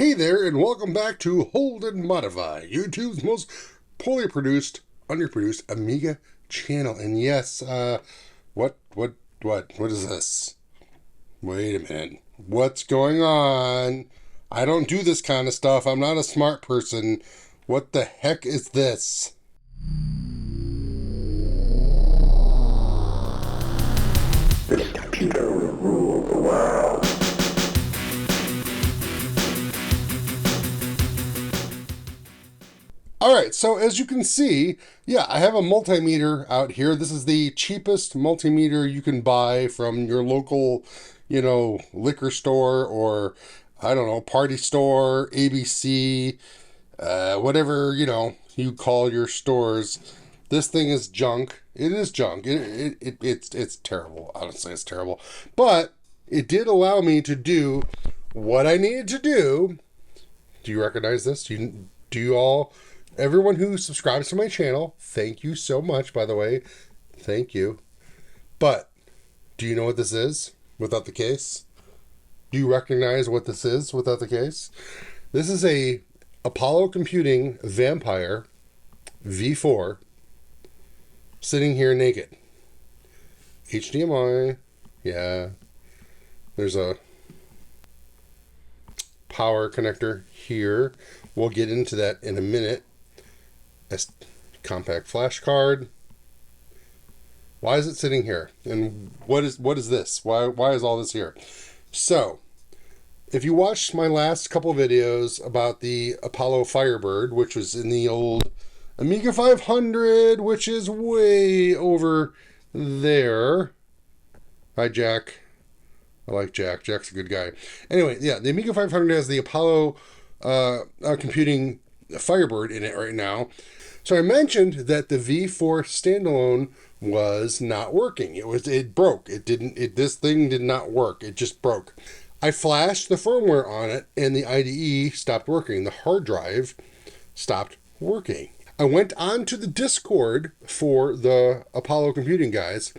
Hey there, and welcome back to Hold and Modify, YouTube's most poorly produced, underproduced Amiga channel. And yes, what is this? Wait a minute. What's going on? I don't do this kind of stuff. I'm not a smart person. What the heck is this? This computer will rule the world. Alright, so as you can see, yeah, I have a multimeter out here. This is the cheapest multimeter you can buy from your local, liquor store or, I don't know, party store, ABC, whatever, you call your stores. This thing is junk. It is junk. It's terrible. Honestly, it's terrible. But it did allow me to do what I needed to do. Do you recognize this? Do you all... Everyone who subscribes to my channel, thank you so much, by the way. Thank you. But, do you know what this is without the case? Do you recognize what this is without the case? This is a Apollo Computing Vampire V4 sitting here naked. HDMI, yeah. There's a power connector here. We'll get into that in a minute. Compact flash card. Why is it sitting here? And what is this? Why is all this here? So, if you watched my last couple videos about the Apollo Firebird, which was in the old Amiga 500, which is way over there. Hi, Jack. I like Jack. Jack's a good guy. Anyway, yeah, the Amiga 500 has the Apollo computing Firebird in it right now. So I mentioned that the V4 standalone was not working. It broke. This thing did not work. It just broke. I flashed the firmware on it and the IDE stopped working. The hard drive stopped working. I went on to the Discord for the Apollo computing guys,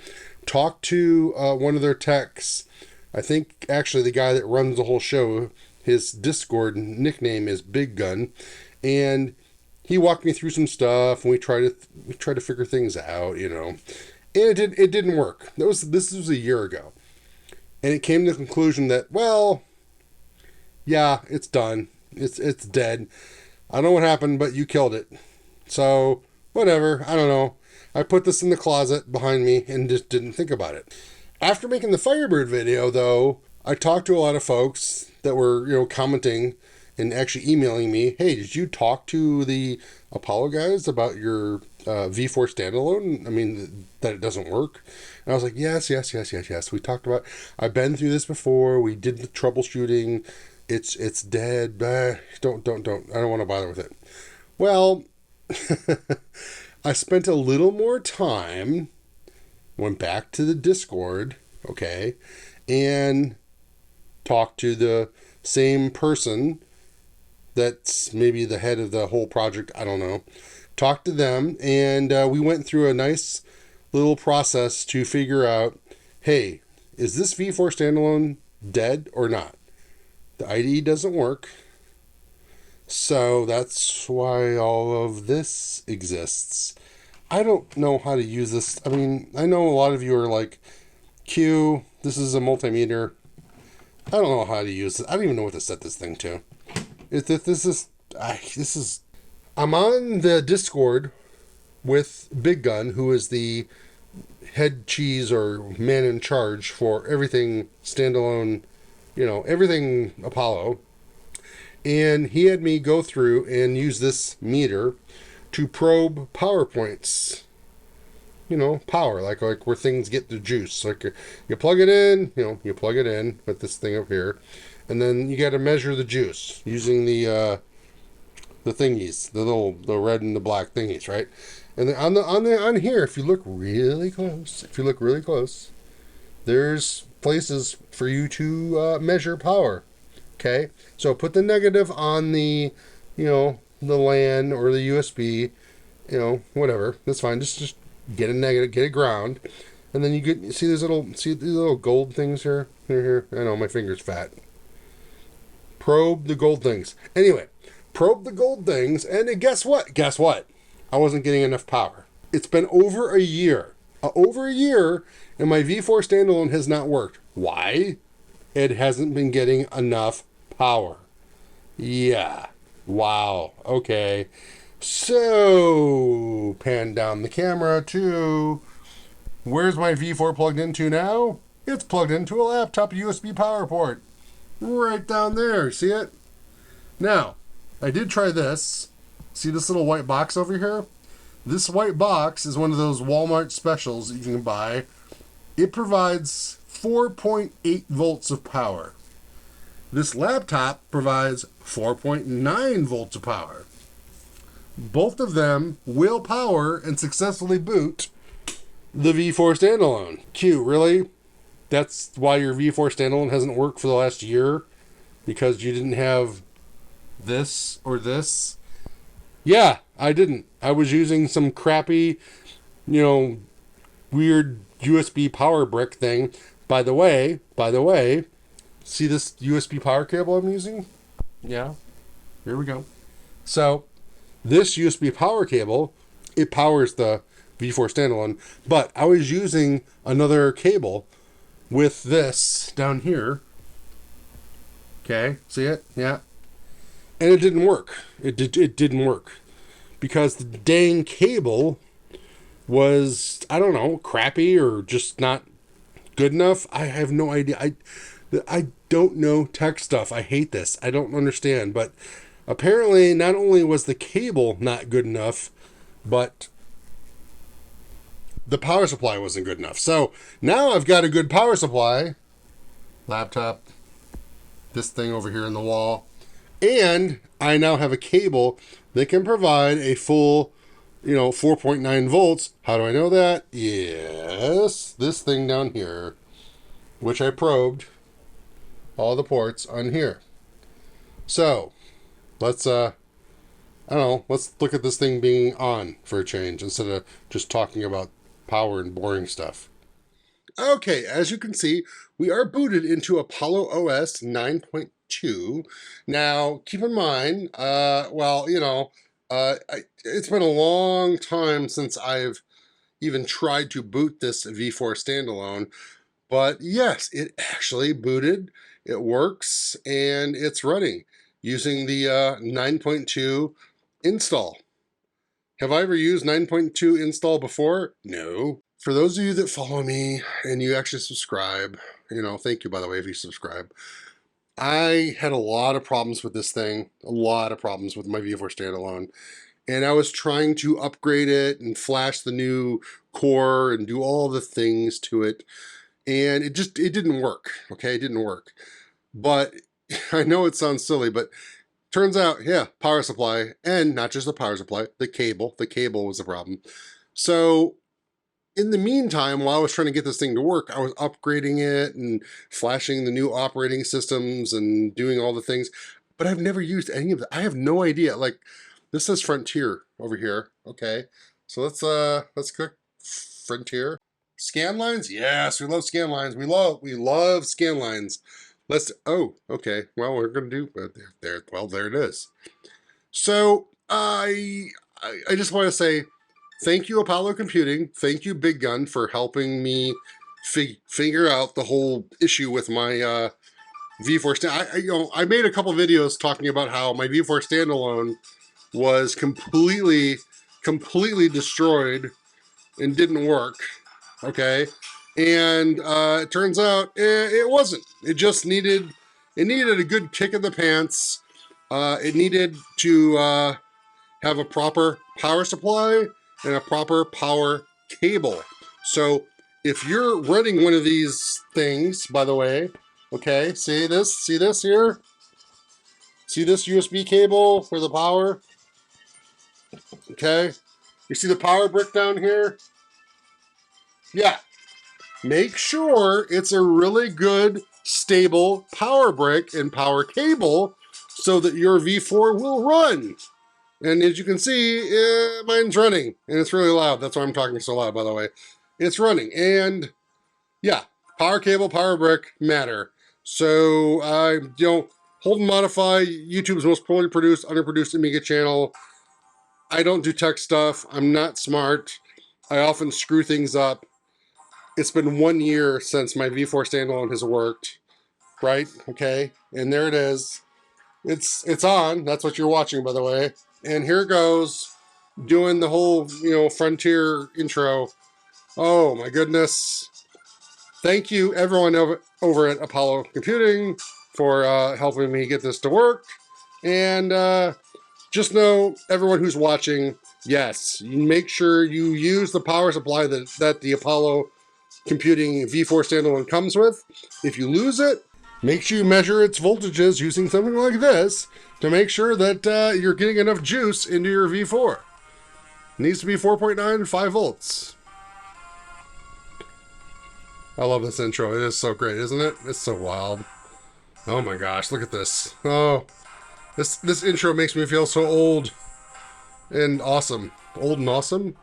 talked to one of their techs. I think actually the guy that runs the whole show, his Discord nickname is Big Gun, and he walked me through some stuff, and we tried to figure things out, and it didn't work. This was a year ago, and it came to the conclusion that, well, yeah, it's done, it's dead. I don't know what happened, but you killed it. So whatever, I don't know. I put this in the closet behind me and just didn't think about it. After making the Firebird video, though, I talked to a lot of folks that were, commenting and actually emailing me, hey, did you talk to the Apollo guys about your V4 standalone? I mean, that it doesn't work? And I was like, yes. We talked about, I've been through this before. We did the troubleshooting. It's dead. Don't. I don't want to bother with it. Well, I spent a little more time, went back to the Discord, okay, and talked to the same person that's maybe the head of the whole project, I don't know. Talked to them, and we went through a nice little process to figure out, hey, is this V4 standalone dead or not? The IDE doesn't work, so that's why all of this exists. I don't know how to use this. I mean, I know a lot of you are like, Q, this is a multimeter. I don't know how to use it. I don't even know what to set this thing to. I'm on the Discord with Big Gun, who is the head cheese or man in charge for everything standalone, everything Apollo. And he had me go through and use this meter to probe power points. Power, like where things get the juice. Like you plug it in, you plug it in with this thing up here. And then you got to measure the juice using the thingies, the red and the black thingies, right? And then on here, if you look really close, there's places for you to measure power. Okay, so put the negative on the, the LAN or the USB, whatever. That's fine. Just get a negative, get a ground, and then you see these little gold things here. Here. I know my finger's fat. Probe the gold things. Anyway, probe the gold things, and guess what? Guess what? I wasn't getting enough power. It's been over a year. Over a year, and my V4 standalone has not worked. Why? It hasn't been getting enough power. Yeah. Wow. Okay. So, pan down the camera to... Where's my V4 plugged into now? It's plugged into a laptop USB power port. Right down there. See it? Now, I did try this. See this little white box over here? This white box is one of those Walmart specials that you can buy. It provides 4.8 volts of power. This laptop provides 4.9 volts of power. Both of them will power and successfully boot the V4 standalone. Q, really? That's why your V4 standalone hasn't worked for the last year? Because you didn't have this or this? Yeah, I didn't. I was using some crappy, weird USB power brick thing. By the way, see this USB power cable I'm using? Yeah, here we go. So, this USB power cable, it powers the V4 standalone, but I was using another cable with this down here. Okay, see it? Yeah. And it didn't work. It didn't work. Because the dang cable was, I don't know, crappy or just not good enough. I have no idea. I don't know tech stuff. I hate this. I don't understand. But apparently, not only was the cable not good enough, but the power supply wasn't good enough. So now I've got a good power supply. Laptop. This thing over here in the wall. And I now have a cable that can provide a full, 4.9 volts. How do I know that? Yes, this thing down here, which I probed all the ports on here. So, let's look at this thing being on for a change instead of just talking about power and boring stuff. Okay, as you can see, we are booted into Apollo OS 9.2. Now, keep in mind, it's been a long time since I've even tried to boot this V4 standalone, but yes, it actually booted, it works, and it's running using the 9.2 install. Have I ever used 9.2 install before? No. For those of you that follow me and you actually subscribe, thank you, by the way, if you subscribe. I had a lot of problems with this thing, a lot of problems with my V4 standalone. And I was trying to upgrade it and flash the new core and do all the things to it. And it didn't work, okay? It didn't work. But I know it sounds silly, but turns out, yeah, power supply, and not just the power supply, the cable was the problem. So in the meantime, while I was trying to get this thing to work, I was upgrading it and flashing the new operating systems and doing all the things, but I've never used any of that. I have no idea. Like, this says Frontier over here. Okay, so let's click Frontier. Scan lines? Yes, we love scan lines. We love scan lines. Oh, okay. Well, we're gonna do there. Well, there it is. So I just want to say, thank you, Apollo Computing. Thank you, Big Gun, for helping me figure out the whole issue with my V4 I made a couple videos talking about how my V4 standalone was completely destroyed and didn't work. Okay, and it turns out it wasn't. It just needed a good kick in the pants. It needed to have a proper power supply and a proper power cable. So if you're running one of these things, by the way, okay, see this here? See this USB cable for the power? Okay, you see the power brick down here? Yeah, make sure it's a really good, stable power brick and power cable so that your V4 will run. And as you can see, mine's running, and it's really loud. That's why I'm talking so loud, by the way. It's running, and yeah, power cable, power brick matter. So, Hold and Modify, YouTube's most poorly produced, underproduced Amiga channel. I don't do tech stuff. I'm not smart. I often screw things up. It's been 1 year since my V4 standalone has worked, right? Okay, and there it is. It's on. That's what you're watching, by the way. And here it goes, doing the whole, Frontier intro. Oh my goodness. Thank you, everyone over at Apollo Computing for helping me get this to work. And just know, everyone who's watching, yes, make sure you use the power supply that the Apollo Computing V4 standalone comes with. If you lose it, make sure you measure its voltages using something like this to make sure that you're getting enough juice into your V4. It needs to be 4.9, 5 volts. I love this intro. It is so great, isn't it? It's so wild. Oh my gosh, look at this. Oh, this intro makes me feel so old and awesome. Old and awesome?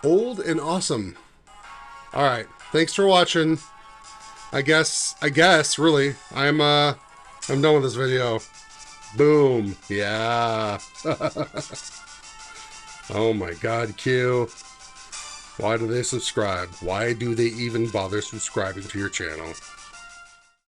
Old and awesome. All right, thanks for watching. I guess, really, I'm done with this video. Boom. Yeah. Oh my God, Q. Why do they subscribe? Why do they even bother subscribing to your channel?